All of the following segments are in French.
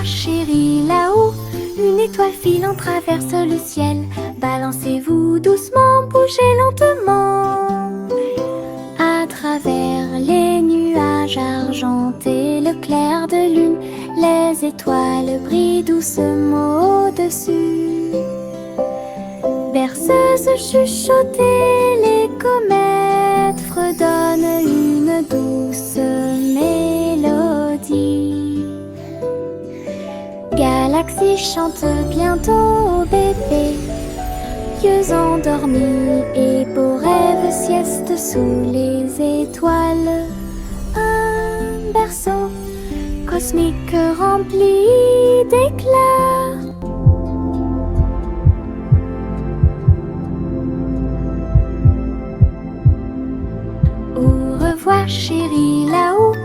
revoir chérie, là-haut une étoile filant traverse le ciel. Balancez-vous doucement, bougez lentement. À travers les nuages argentés, le clair de lune, les étoiles brillent doucement au-dessus. Berceuse chuchotée, les comètes fredonnent une douce mélodie. Galaxie chante bientôt au bébé, yeux endormis et beaux rêves sieste sous les étoiles. Un berceau cosmique rempli d'éclats. Au revoir chérie, là-haut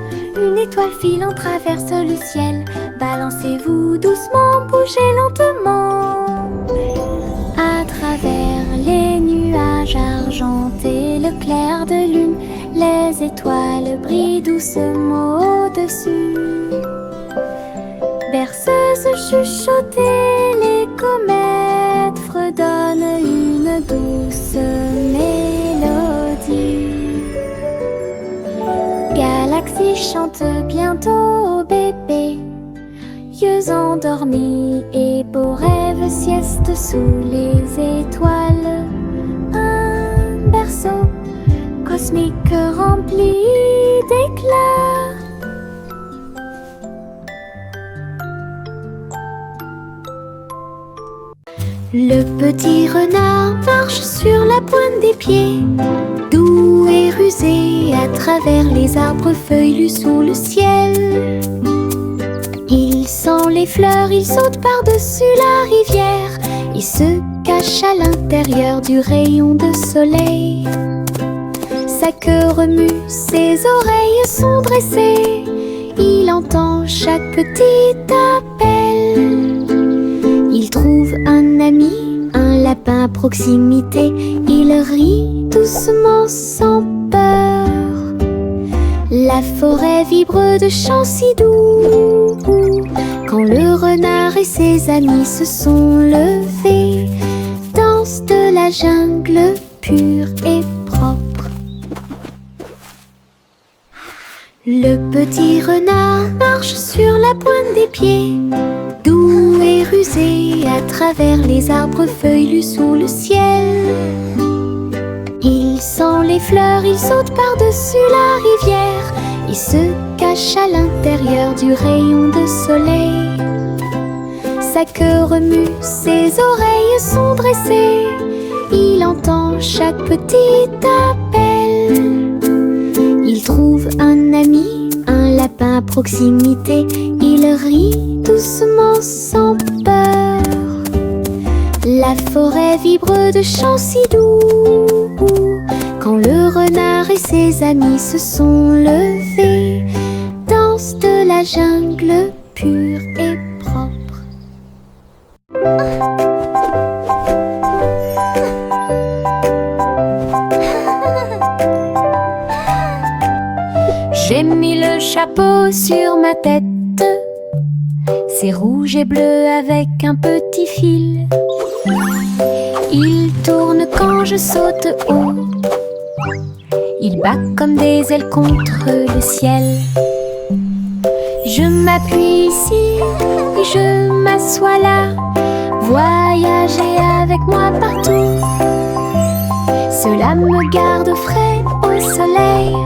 une étoile filant traverse le ciel. Balancez-vous doucement, bougez lentement. À travers les nuages argentés, le clair de lune, les étoiles brillent doucement au-dessus. Berceuse chuchotée, les comètes fredonnent une douce mélodie. Galaxie chante bientôt au bébé, yeux endormis et beaux rêves sieste sous les étoiles. Un berceau cosmique rempli d'éclats. Le petit renard marche sur la pointe des pieds, doux et rusé à travers les arbres feuillus sous le ciel. Il sent les fleurs, il saute par-dessus la rivière, il se cache à l'intérieur du rayon de soleil. Sa queue remue, ses oreilles sont dressées, il entend chaque petit appel. Il trouve un ami, un lapin à proximité, il rit doucement sans peur. La forêt vibre de chants si doux, quand le renard et ses amis se sont levés, danse de la jungle pure et propre. Le petit renard marche sur la pointe des pieds, doux et rusé à travers les arbres feuillus sous le ciel. Il sent les fleurs, il saute par-dessus la rivière, il se cache à l'intérieur du rayon de soleil. Sa queue remue, ses oreilles sont dressées, il entend chaque petit appel. Il trouve un ami, un lapin à proximité, il rit doucement sans peur. La forêt vibre de chants si doux, quand le renard et ses amis se sont levés, danse de la jungle pure et propre. J'ai mis le chapeau sur ma tête, c'est rouge et bleu avec un petit fil. Il tourne quand je saute haut, il bat comme des ailes contre le ciel. Je m'appuie ici et je m'assois là, voyager avec moi partout. Cela me garde frais au soleil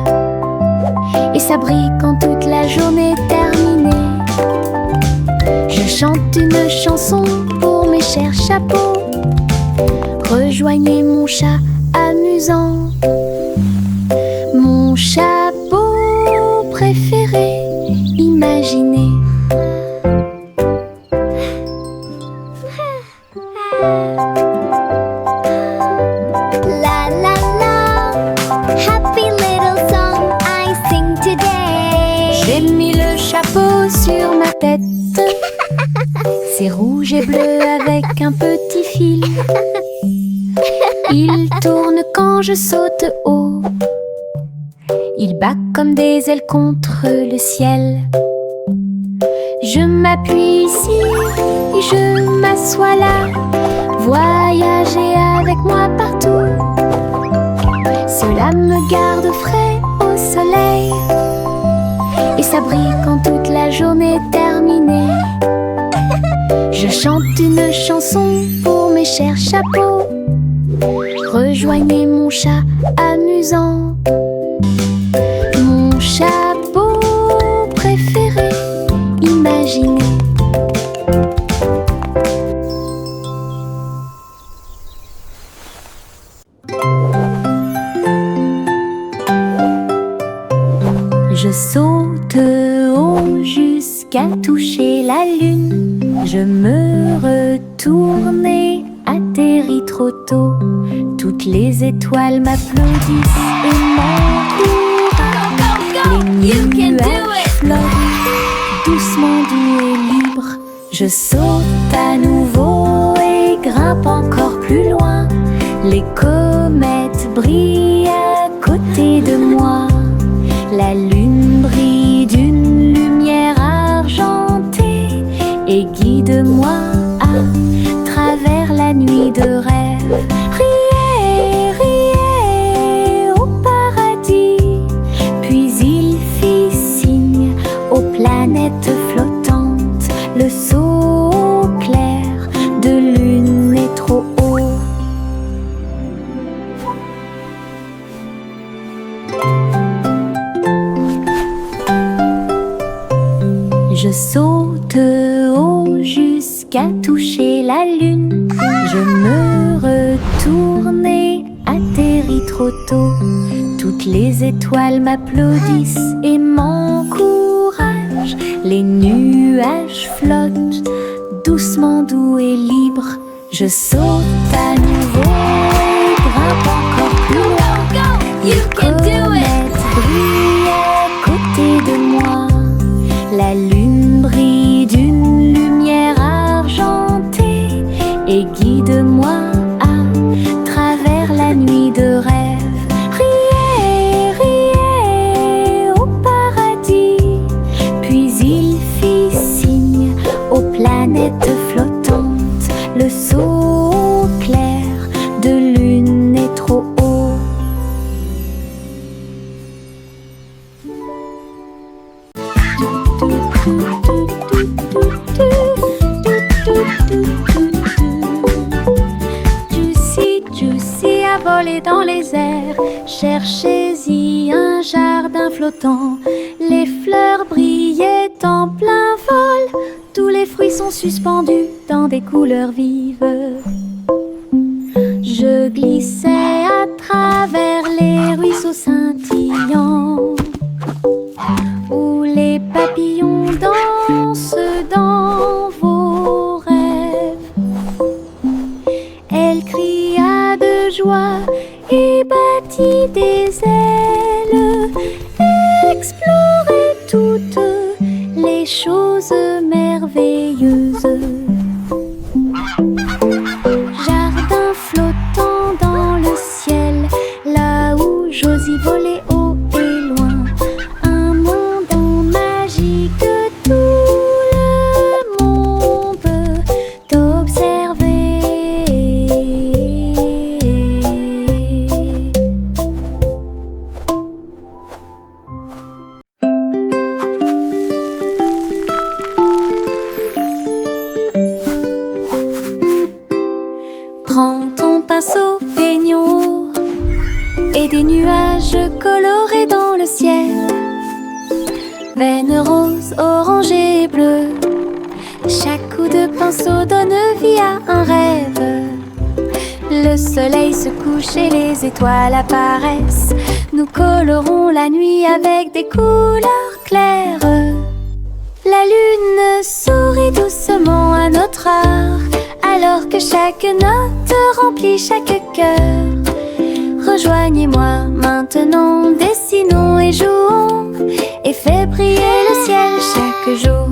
et ça brille quand toute la journée est terminée. Je chante une chanson pour mes chers chapeaux, rejoignez mon chat amusant. Mon chapeau préféré, imaginez. La la la, happy little song I sing today. J'ai mis le chapeau sur ma tête, c'est rouge et bleu avec un petit fil. Il tourne quand je saute haut, il bat comme des ailes contre le ciel. Je m'appuie ici et je m'assois là. Voyager avec moi partout, cela me garde frais au soleil et ça brille quand toute la journée est terminée. Je chante une chanson pour mes chers chapeaux. Rejoignez mon chat amusant. Mon chapeau préféré, imaginez. Je saute haut jusqu'à toucher la lune. Je me retourne et atterris trop tôt. Toutes les étoiles m'applaudissent et m'encouragent. Les nuages flottent doucement, doux et libres. Je saute à nouveau et grimpe encore plus loin. Les comètes brillent à côté de moi. La lune brille d'une lumière argentée et guide-moi à travers la nuit de rêve. Riez, riez au paradis. Puis il fit signe aux planètes flottantes. Le saut clair de lune est trop haut. Je saute haut jusqu'à toucher la lune. Je me retourne et atterris trop tôt. Toutes les étoiles m'applaudissent et m'encouragent. Les nuages flottent doucement, doux et libres. Je saute à nouveau et grimpe encore plus loin. Les comètes brillent à côté de moi. La lune brille d'une lumière argentée et guide-moi à travers la nuit de rêve. Riez, riez au paradis. Puis il fit signe aux planètes flottantes. Le saut clair de lune est trop haut. Juicy a volé dans les airs. Cherchez-y un jardin flottant. Les fleurs brillaient en plein vol. Tous les fruits sont suspendus dans des couleurs vives. Je glissais à travers les ruisseaux scintillants où les papillons dansent dans vos rêves. Elle cria de joie et battit des ailes. Explorait toutes les choses merveilleuses. Jardin flottant dans le ciel, là où j'ose y voler haut et loin. Un monde magique, tout le monde peut t'observer. Prends ton pinceau, peignons et des nuages colorés dans le ciel. Veines roses, orangées et bleues. Chaque coup de pinceau donne vie à un rêve. Le soleil se couche et les étoiles apparaissent. Nous colorons la nuit avec des couleurs claires. La lune sourit doucement à notre art, alors que chaque note remplit chaque cœur. Rejoignez-moi maintenant, dessinons et jouons, et fais briller le ciel chaque jour.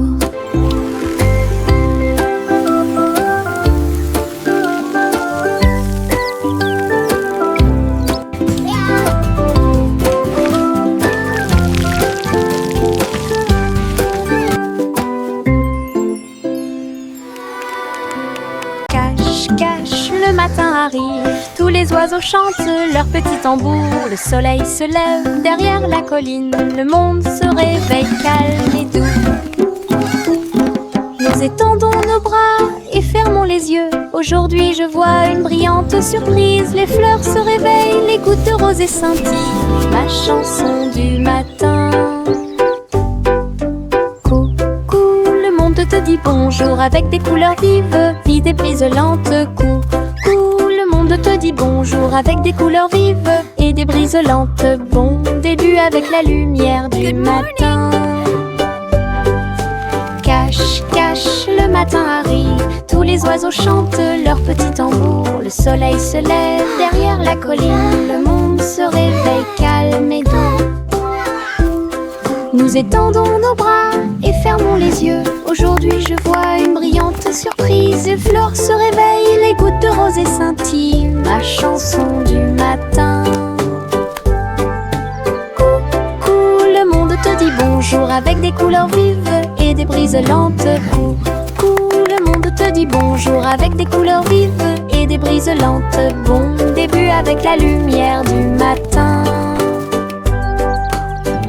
matin arrive, tous les oiseaux chantent leur petit tambour. Le soleil se lève derrière la colline, le monde se réveille calme et doux. Nous étendons nos bras et fermons les yeux. Aujourd'hui je vois une brillante surprise. Les fleurs se réveillent, les gouttes de rosée scintillent. Ma chanson du matin. Coucou, le monde te dit bonjour avec des couleurs vives, vives et briselantes. Coucou, le monde te dit bonjour avec des couleurs vives et des briselantes. Bon début avec la lumière du matin. Cache, cache, le matin arrive, tous les oiseaux chantent leur petit tambour. Le soleil se lève derrière la colline, le monde se réveille calme et doux. Nous étendons nos bras et fermons les yeux. Aujourd'hui je vois une brillante surprise. Les fleurs se réveillent, les gouttes de rosée scintillent. Ma chanson du matin. Coucou, le monde te dit bonjour avec des couleurs vives et des briselantes. Coucou, le monde te dit bonjour avec des couleurs vives et des briselantes. Bon début avec la lumière du matin.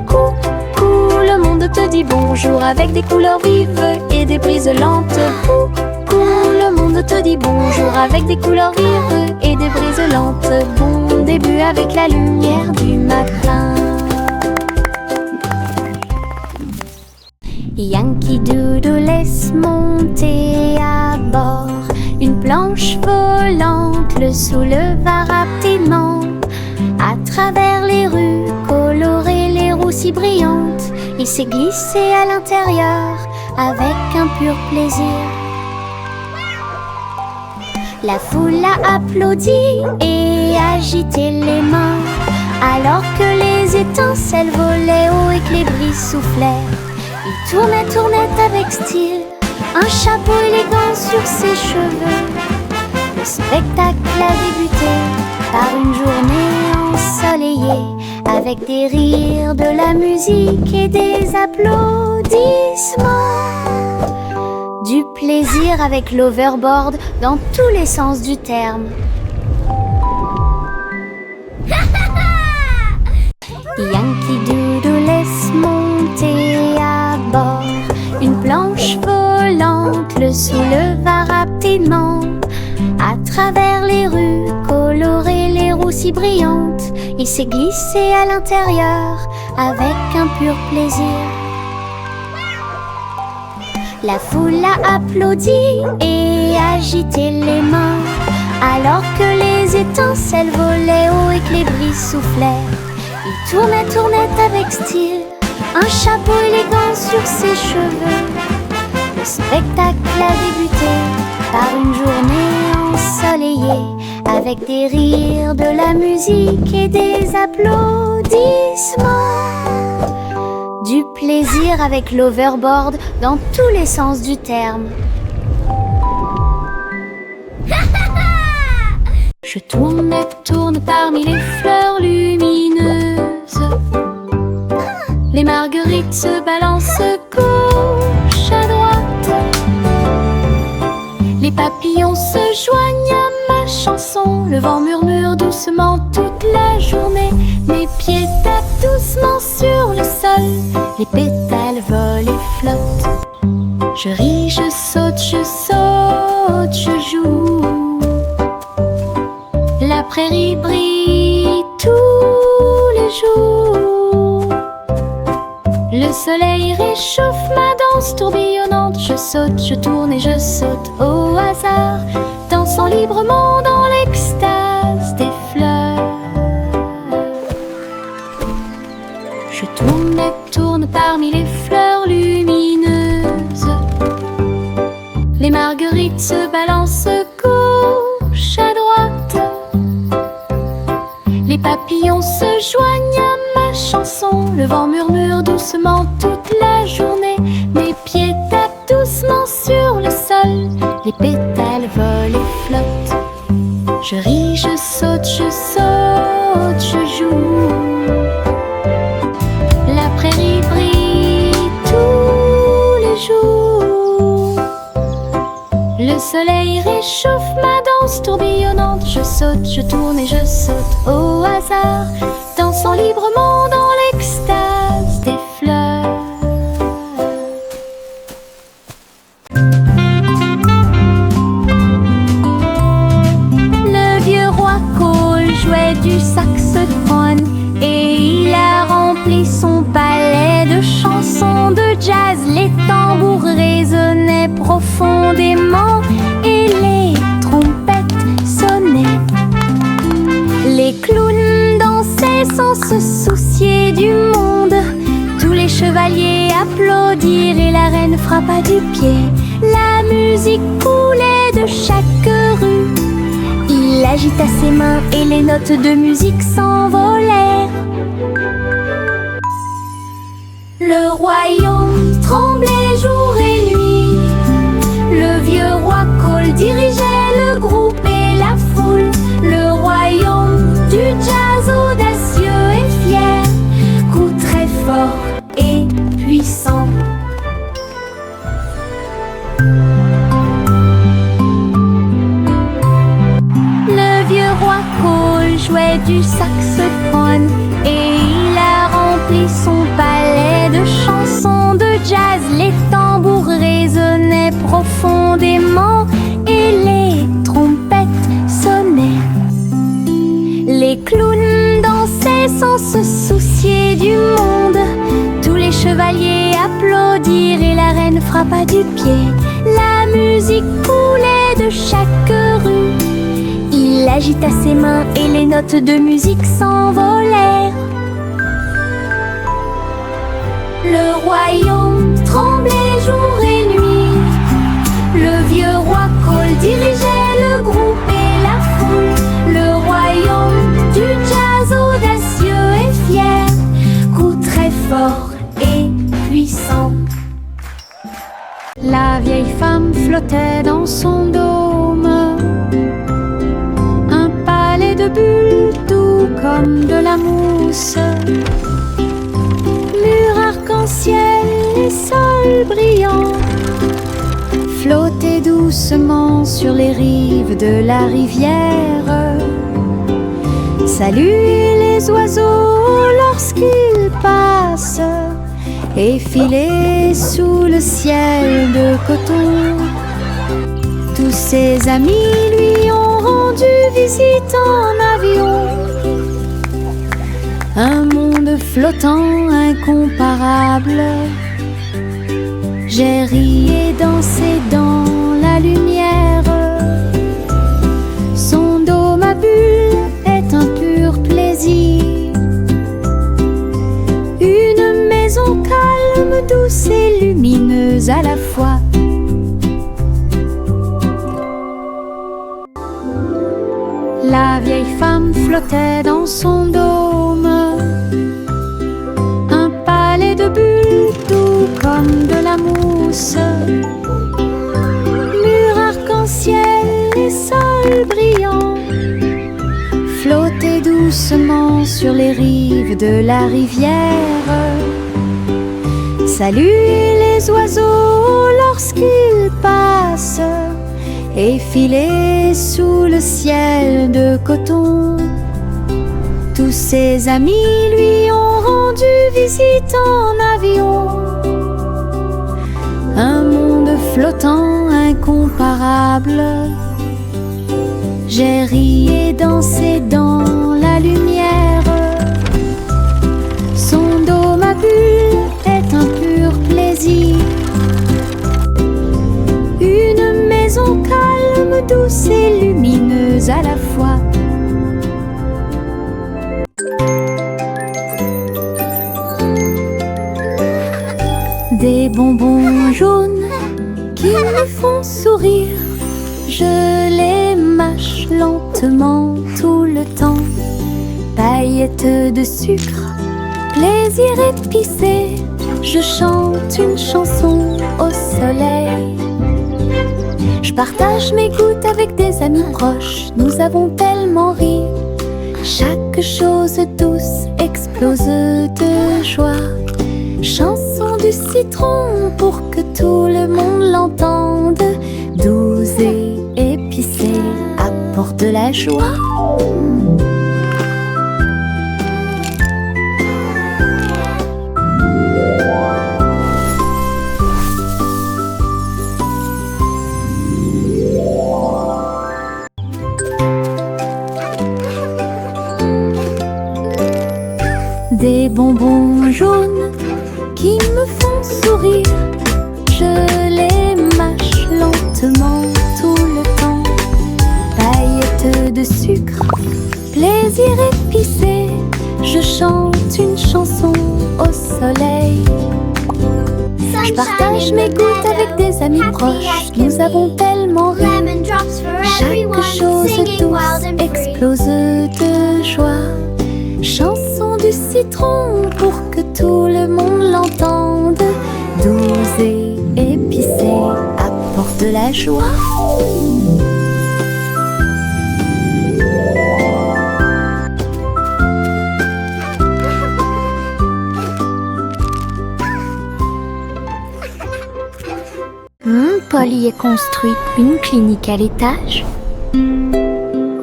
Coucou, le monde te dit bonjour avec des couleurs vives et des briselantes. Coucou, le monde te dit bonjour avec des couleurs vives et des briselantes. Bon début avec la lumière du matin. Yankee Doodle laisse monter à bord une planche volante, le souleva rapidement. À travers les rues colorées, les roues si brillantes, il s'est glissé à l'intérieur avec un pur plaisir. La foule a applaudi et agité les mains, alors que les étincelles volaient haut et que les brises soufflaient. Il tournait, tournait avec style, un chapeau élégant sur ses cheveux. Le spectacle a débuté par une journée ensoleillée, avec des rires, de la musique et des applaudissements. Du plaisir avec l'overboard dans tous les sens du terme. Yankee Doodle laisse monter à bord une planche volante, le souleva rapidement. À travers les rues colorées, les roues si brillantes, il s'est glissé à l'intérieur avec un pur plaisir. La foule a applaudi et agité les mains, alors que les étincelles volaient haut et que les brises soufflaient. Il tournait, tournait avec style, un chapeau élégant sur ses cheveux. Le spectacle a débuté par une journée ensoleillée, avec des rires, de la musique et des applaudissements. Du plaisir avec l'overboard dans tous les sens du terme. Je tourne et tourne parmi les fleurs lumineuses. Les marguerites se balancent gauche à droite. Les papillons se joignent à ma chanson. Le vent murmure doucement toute la journée. Mes pieds tapent doucement sur le sol. Les pétales volent et flottent. Je ris, je saute, je joue. La prairie brille tous les jours. Le soleil réchauffe ma danse tourbillonnante. Je saute, je tourne et je saute au hasard, dansant librement dans l'extase des fleurs. Je tourne et tourne parmi les fleurs lumineuses. Les marguerites se balancent gauche à droite. Les papillons se joignent à ma chanson. Le vent murmure doucement toute la journée. Mes pieds tapent doucement sur le sol. Les pétales volent et flottent. Je ris, je saute, je joue. La prairie brille tous les jours. Le soleil réchauffe ma danse tourbillonnante. Je saute, je tourne et je saute au hasard, dansant librement dans l'extase des fleurs. Le vieux roi Cole jouait du saxophone et il a rempli son palais de chansons de jazz. Les tambours résonnaient profondément et les trompettes sonnaient. Les clowns dansaient sans se soucier du monde. Tous les chevaliers applaudirent et la reine frappa du pied. La musique coulait de chaque rue. Il agita ses mains et les notes de musique s'envolèrent. Le royaume tremblait jour et nuit. Le vieux roi Cole dirigeait le groupe et la foule. Le royaume du jazz audacieux et fier, coup très fort et puissant. Le vieux roi Cole jouait du saxophone et il a rempli son palais de chansons de jazz. Les tambours résonnaient profondément et les trompettes sonnaient. Les clowns dansaient sans se soucier du monde. Tous les chevaliers applaudirent et la reine frappa du pied. La musique coulait de chaque rue. Il agita ses mains et les notes de musique s'envolèrent. Le royaume tremblait jour et nuit. Le vieux roi Cole dirigeait le groupe et la foule. Le royaume du jazz audacieux et fier, coup très fort et puissant. La vieille femme flottait dans son dôme, un palais de bulles doux comme de la mousse. Mur arc-en-ciel et sol brillant, flottaient doucement sur les rives de la rivière. Saluez les oiseaux lorsqu'ils passent et filez sous le ciel de coton. Tous ses amis lui ont rendu visite en avion. Un monde flottant incomparable. J'ai ri et dansé dans la lumière. Son dôme à bulles est un pur plaisir. Une maison calme, douce et lumineuse à la fois. La vieille femme flottait dans son dôme, un palais de bulles doux comme de la mousse. Mur arc-en-ciel et sol brillant, flottaient doucement sur les rives de la rivière. Saluez les oiseaux lorsqu'ils passent et filez sous le ciel de coton. Tous ses amis lui ont rendu visite en avion. Un monde flottant incomparable. J'ai ri et dansé dans la lumière. Son dôme à bulles est un pur plaisir. Une maison calme, douce et lumineuse à la fois. Des bonbons jaunes qui me font sourire, je les mâche lentement tout le temps. Paillettes de sucre, plaisir épicé, je chante une chanson au soleil. Je partage mes gouttes avec des amis proches, nous avons tellement ri. Chaque chose douce explose de joie. Chanson du citron pour que tout le monde l'entende, douce et la joie. Des bonbons jaunes qui me font sourire, je les mâche lentement tout le temps. Paillettes de sucre, plaisir épicé, je chante une chanson au soleil. Je partage mes gouttes avec des amis proches, nous avons tellement ri. Chaque chose douce explose de joie. Chanson du citron pour que tout le monde l'entende. Douce et épicée, apporte de la joie. Polly a construit une clinique à l'étage,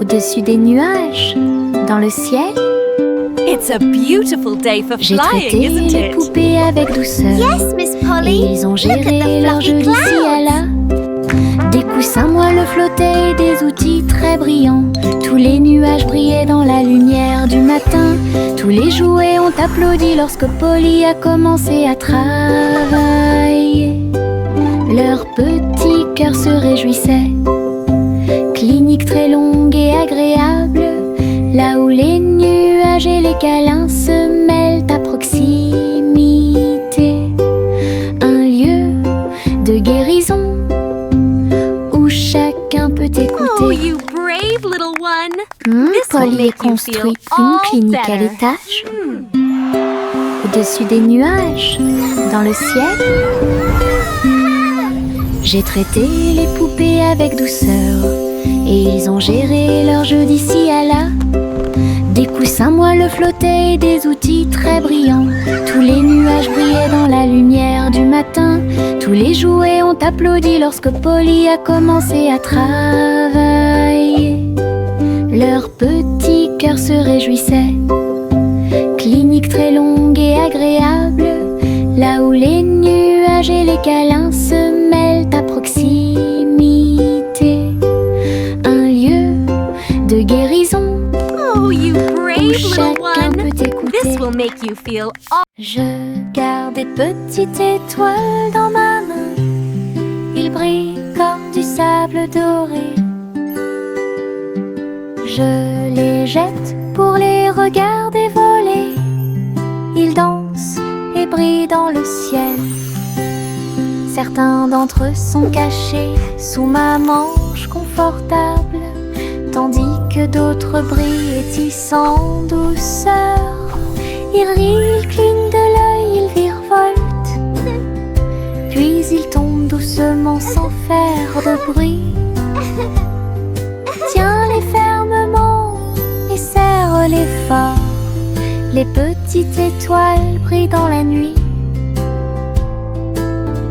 au-dessus des nuages, dans le ciel. It's a beautiful day for J'ai flying, traité isn't les it? poupées avec douceur. Yes, Miss Et Polly. ils ont Look at géré the leur jeu fluffy d'ici à là. Des coussins moelleux flottaient et des outils très brillants. Tous les nuages brillaient dans la lumière du matin. Tous les jouets ont applaudi lorsque Polly a commencé à travailler. Leur petit cœur se réjouissait. Clinique très longue et agréable, là où les nuages et les câlins se mêlent à proximité. Un lieu de guérison où chacun peut écouter. Oh, you brave little one. This will Polly a make you construit feel une all clinique à better. l'étage, au-dessus des nuages, dans le ciel. J'ai traité les poupées avec douceur et ils ont géré leur jeu d'ici à là. Des coussins moelleux flottaient et des outils très brillants. Tous les nuages brillaient dans la lumière du matin. Tous les jouets ont applaudi lorsque Polly a commencé à travailler. Leur petit cœur se réjouissait. Clinique très longue et agréable, là où les nuages et les câlins se mêlent à proximité. Un lieu de guérison Oh, you brave où little chacun one. peut écouter. This will make you feel all Je garde des petites étoiles dans ma main. Ils brillent comme du sable doré. Je les jette pour les regarder voler. Ils dansent et brillent dans le ciel. Certains d'entre eux sont cachés sous ma manche confortable, tandis que d'autres brillent et tissent en douceur. Ils rient, ils clignent de l'œil, ils virevoltent, puis ils tombent doucement sans faire de bruit. Tiens-les fermement et serre-les fort. Les petites étoiles brillent dans la nuit.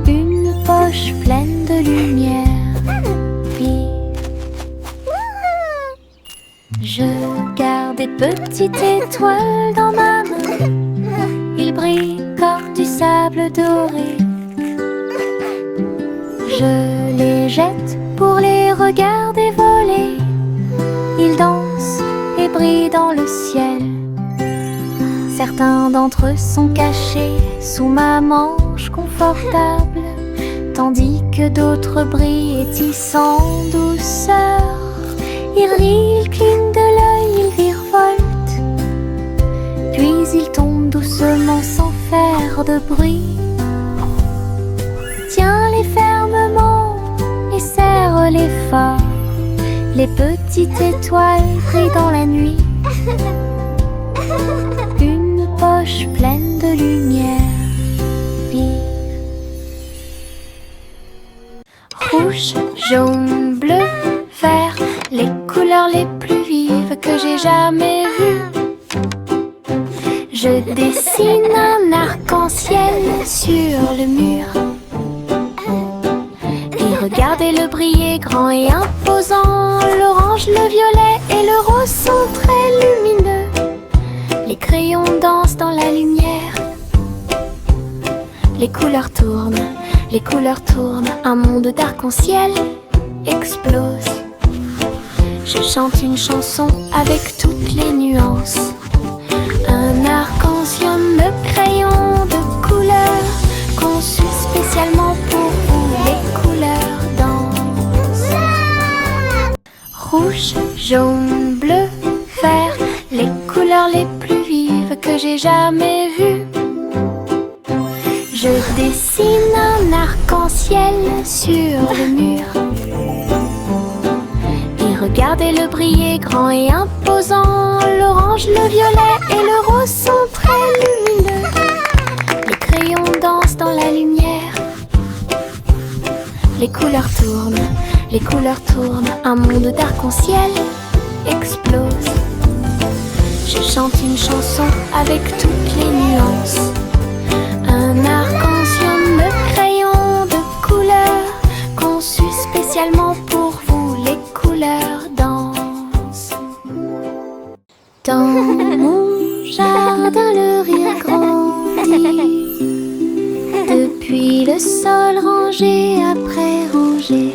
Une poche pleine de lumière vive. Je garde des petites étoiles dans ma main. Ils brillent comme du sable doré. Je les jette pour les regarder voler. Ils dansent et brillent dans le ciel. Certains d'entre eux sont cachés sous ma manche confortable, tandis que d'autres brillent et tissent en douceur. Ils rient, ils clignent de l'œil, ils virevoltent, puis ils tombent doucement sans faire de bruit. Tiens-les fermement et serre-les fort. Les petites étoiles brillent dans la nuit. Une poche pleine de lumière vive. Rouge, jaune, bleu, vert, les couleurs les plus vives que j'ai jamais vues. Je dessine un arc-en-ciel sur le mur et regarde Regardez-le briller grand et imposant. L'orange, le violet et le rose sont très lumineux. Les crayons dansent dans la lumière. Les couleurs tournent, un monde d'arc-en-ciel explose. Je chante une chanson avec toutes les nuances. Un arc-en-ciel de crayons de couleurs conçu spécialement pour vous. Les couleurs dansent. Rouge, jaune, bleu, vert, les couleurs les plus vives que j'ai jamais vues. Je dessine un arc-en-ciel sur le mur. Et regardez-le briller grand et imposant. L'orange, le violet et le rose sont très lumineux. Les crayons dansent dans la lumière. Les couleurs tournent, un monde d'arc-en-ciel explose. Je chante une chanson avec toutes les nuances. Un arc-en-ciel de crayons de couleurs conçu spécialement pour vous. Les couleurs dansent. Dans mon jardin, le rire grandit. Depuis le sol rangé après rangé,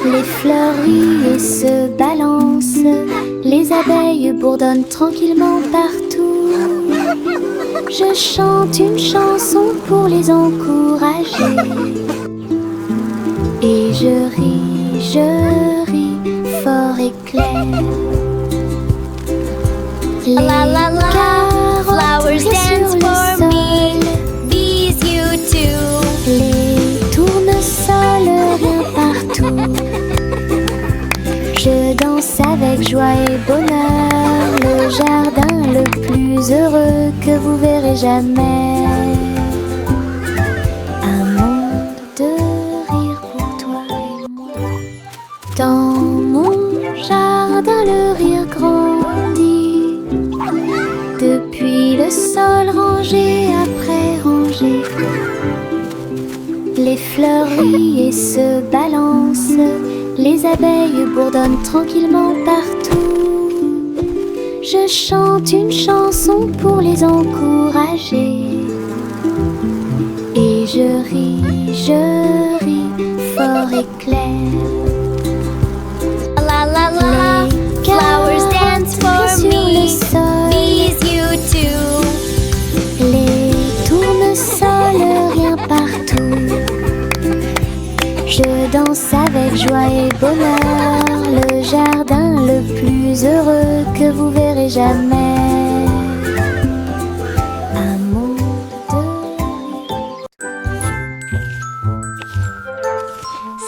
les fleuris se balancent. Les abeilles bourdonnent tranquillement partout. Je chante une chanson pour les encourager. Et je ris fort et clair. Les La la la, carottes flowers sur dance le for sol. me. Bees you too. Les tournesols rien partout. Je danse avec joie et bonheur. Le jardin le plus heureux que vous verrez jamais. Un monde de rire pour toi et moi. Dans mon jardin, le rire grandit. Depuis le sol rangé après rangé, les fleuris se balancent. Les abeilles bourdonnent tranquillement partout. Je chante une chanson pour les encourager. Et je ris fort et clair. La la la, Les flowers dance carottes for sur le me. sol. Bees you too. Les tournesols rien partout. Je danse avec joie et bonheur. Le jardin le plus heureux que vous verrez jamais. Un monde de rire.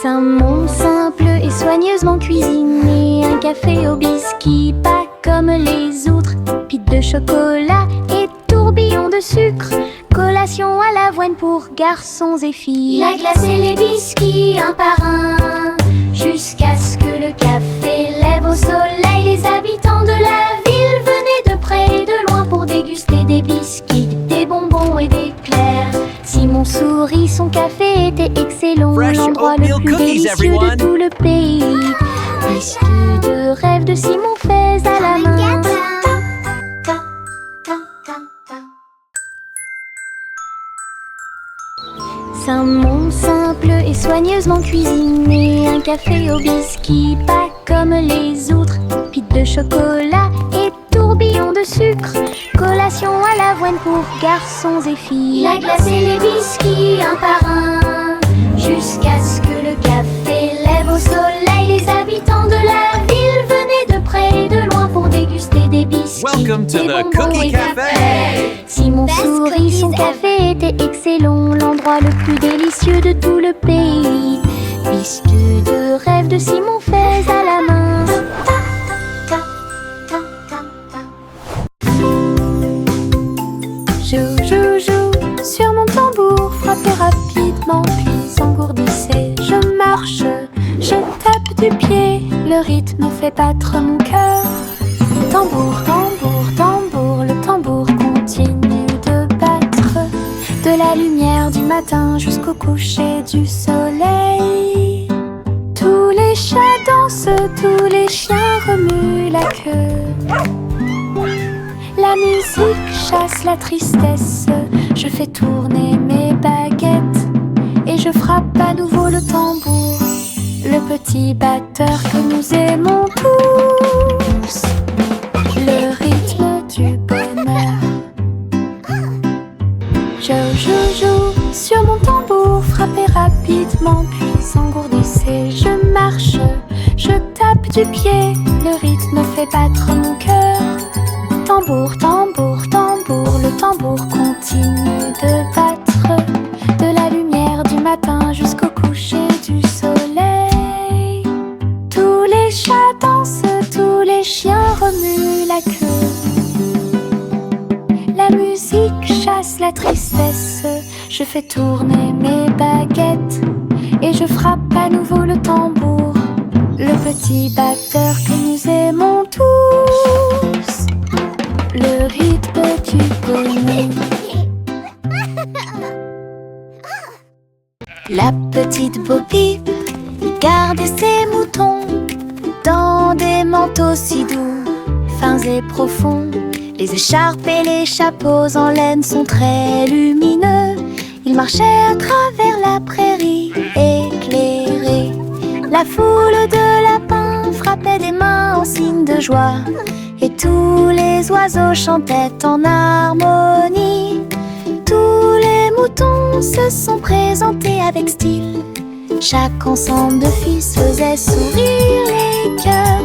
Un monde simple et soigneusement cuisiné. Un café au biscuit, pas comme les autres. Pite de chocolat et tourbillon de sucre. Collation à l'avoine pour garçons et filles. La glace et les biscuits un par un, jusqu'à ce que le café lève au soleil. Les habitants de la ville venaient de près et de loin pour déguster des biscuits, des bonbons et des éclairs. Simon sourit, son café était excellent. Fresh L'endroit le oatmeal plus cookies, délicieux everyone. de tout le pays. Biscuits de rêve de Simon faits à la main. Un monde simple et soigneusement cuisiné. Un café au biscuit, pas comme les autres. Pite de chocolat et tourbillon de sucre. Collation à l'avoine pour garçons et filles. La glace et les biscuits un par un, jusqu'à ce que le café lève au soleil. Les habitants de la ville venaient de près et de loin pour déguster des biscuits, Welcome to des the bonbons Cookie et Cafe. Simon Best sourit, son cookies café était excellent. L'endroit le plus délicieux de tout le pays. Biscuits de rêve de Simon faits à la main. Joue sur mon tambour, frappez rapidement puis engourdissez. Je marche, je tape du pied, le rythme fait battre mon cœur. Tambour, tambour, tambour, le tambour continue de battre. De la lumière du matin jusqu'au coucher du soleil. chasse la tristesse. Je fais tourner mes baguettes et je frappe à nouveau le tambour, le petit batteur que nous aimons tous, le rythme du bonheur. Je joue sur mon tambour, frappé rapidement, puis engourdissé. Je marche, je tape du pied, le rythme fait battre mon cœur. Tambour, tambour, tambour, le tambour continue de battre, de la lumière du matin jusqu'au coucher du soleil. Tous les chats dansent, tous les chiens remuent la queue. La musique chasse la tristesse, je fais tourner mes baguettes et je frappe à nouveau le tambour, le petit batteur que nous aimons tous, le rythme du bonheur. La petite Bo Peep gardait ses moutons dans des manteaux si doux, fins et profonds. Les écharpes et les chapeaux en laine sont très lumineux. Ils marchaient à travers la prairie éclairée. La foule de lapins frappait des mains en signe de joie, et tous les oiseaux chantaient en harmonie. Tous les moutons se sont présentés avec style. Chaque ensemble de fils faisait sourire les cœurs.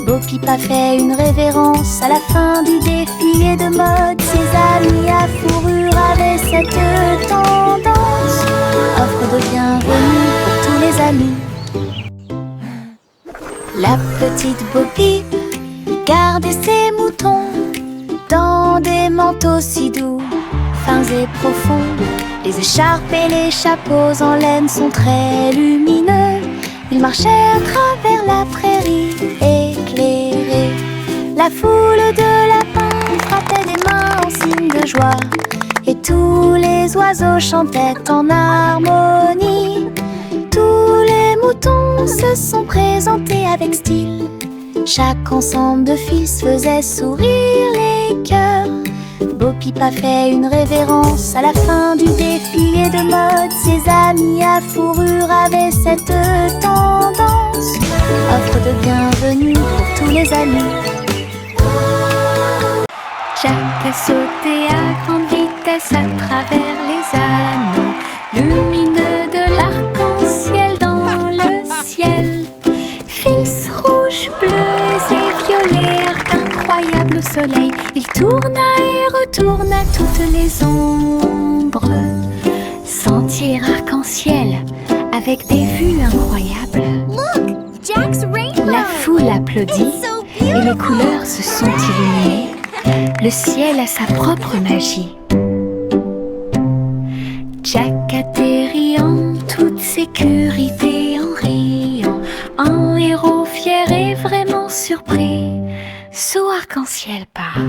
Bo Peep a fait une révérence à la fin du défilé de mode. Ses amis à fourrure avaient cette tendance. Offre de bienvenue pour tous les amis. La petite Bo Peep gardait ses moutons dans des manteaux si doux, fins et profonds. Les écharpes et les chapeaux en laine sont très lumineux. Ils marchaient à travers la prairie éclairée. La foule de lapins frappait des mains en signe de joie, et tous les oiseaux chantaient en harmonie. Tous les moutons se sont présentés avec style. Chaque ensemble de fils faisait sourire les cœurs. Bo Peep a fait une révérence à la fin du défilé de mode. Ses amis à fourrure avaient cette tendance. Offre de bienvenue pour tous les amis. Jack a sauté à grande vitesse à travers les anneaux lumineux de l'arc-en-ciel dans le ciel. Fils rouges, bleus et violets, arc incroyable au soleil. Il tourna et retourna toutes les ombres. Sentier arc-en-ciel avec des vues incroyables. Look, Jack's rainbow. La foule applaudit It's so et les beautiful. couleurs se sont illuminées. Le ciel a sa propre magie. Jack atterrit en toute sécurité en riant, un héros fier et vraiment surpris. Saut arc-en-ciel part.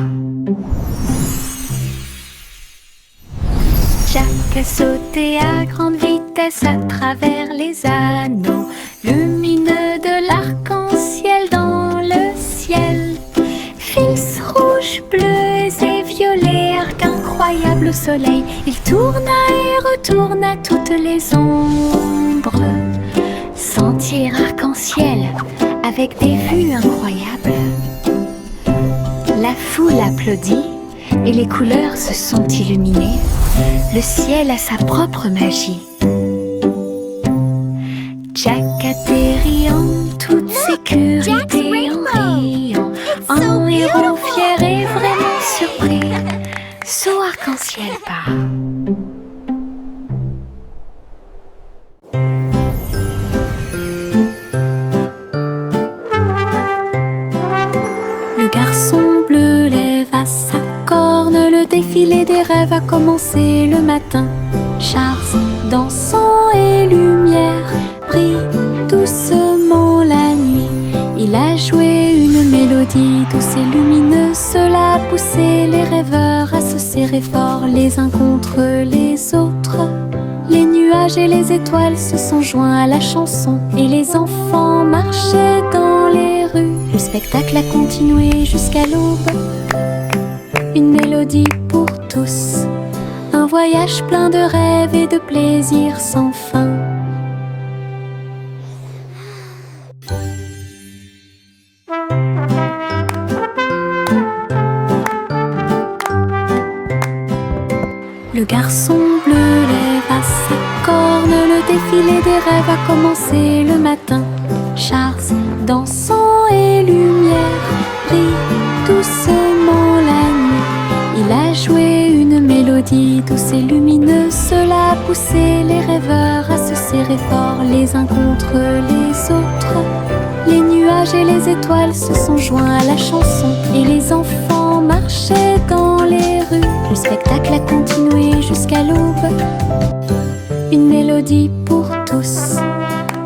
Jack a sauté à grande vitesse à travers les anneaux lumineux de l'arc-en-ciel dans le ciel. Fils rouges, bleus et violets, arc incroyable au soleil. Il tourna et retourna toutes les ombres. Sentier arc-en-ciel avec des vues incroyables. La foule applaudit et les couleurs se sont illuminées. Le ciel a sa propre magie. Jack atterrit en toute sécurité en riant, un héros fier et vraiment surpris. Saut arc-en-ciel part. Le garçon bleu lève sa corne, le défilé des rêves a commencé le matin. Charles, dansant et lumière, brille doucement la nuit. Il a joué une mélodie douce et lumineuse, cela a poussé les rêveurs à se serrer fort les uns contre les autres. Les nuages et les étoiles se sont joints à la chanson et les enfants marchaient dans les rues. Le spectacle a continué jusqu'à l'aube. une mélodie pour tous, un voyage plein de rêves et de plaisirs sans fin. Le garçon bleu lève à sa corne, le défilé des rêves a commencé le matin. Charles, dansant et lumière, brille doucement la nuit. Il a joué une mélodie douce et lumineuse, cela a poussé les rêveurs à se serrer fort les uns contre les autres. Les nuages et les étoiles se sont joints à la chanson et les enfants marchaient dans les rues. Le spectacle a continué jusqu'à l'aube. Une mélodie pour tous,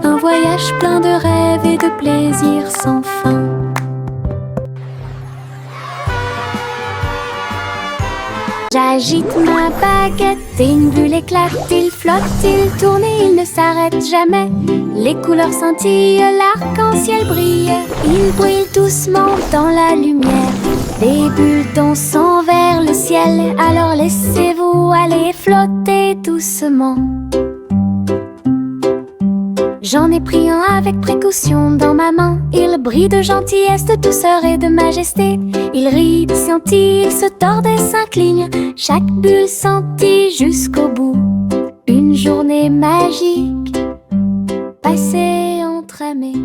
un voyage plein de rêves et de plaisirs sans fin. J'agite ma baguette et une bulle éclate. Il flotte, il tourne et il ne s'arrête jamais. Les couleurs scintillent, l'arc-en-ciel brille. Il brille doucement dans la lumière. Des bulles dansent vers le ciel. Alors laissez-vous aller flotter doucement. J'en ai pris un avec précaution dans ma main. Il brille de gentillesse, de douceur et de majesté. Il rit, scintille, il se tord et s'incline. Chaque bulle scintille jusqu'au bout. Une journée magique passée entre amis.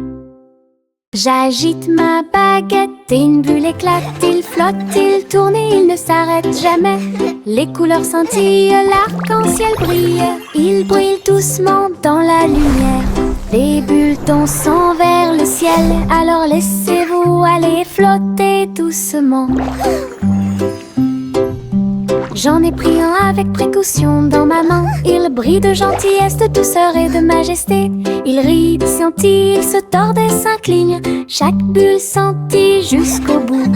J'agite ma baguette et une bulle éclate. Il flotte, il tourne et il ne s'arrête jamais. Les couleurs scintillent, l'arc-en-ciel brille. Il brille doucement dans la lumière. Des bulles dansent vers le ciel. Alors laissez-vous aller flotter doucement. J'en ai pris un avec précaution dans ma main. Il brille de gentillesse, de douceur et de majesté. Il rit, scintille, il se tord et s'incline. Chaque bulle scintille jusqu'au bout.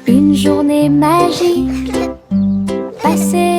Une journée magique passée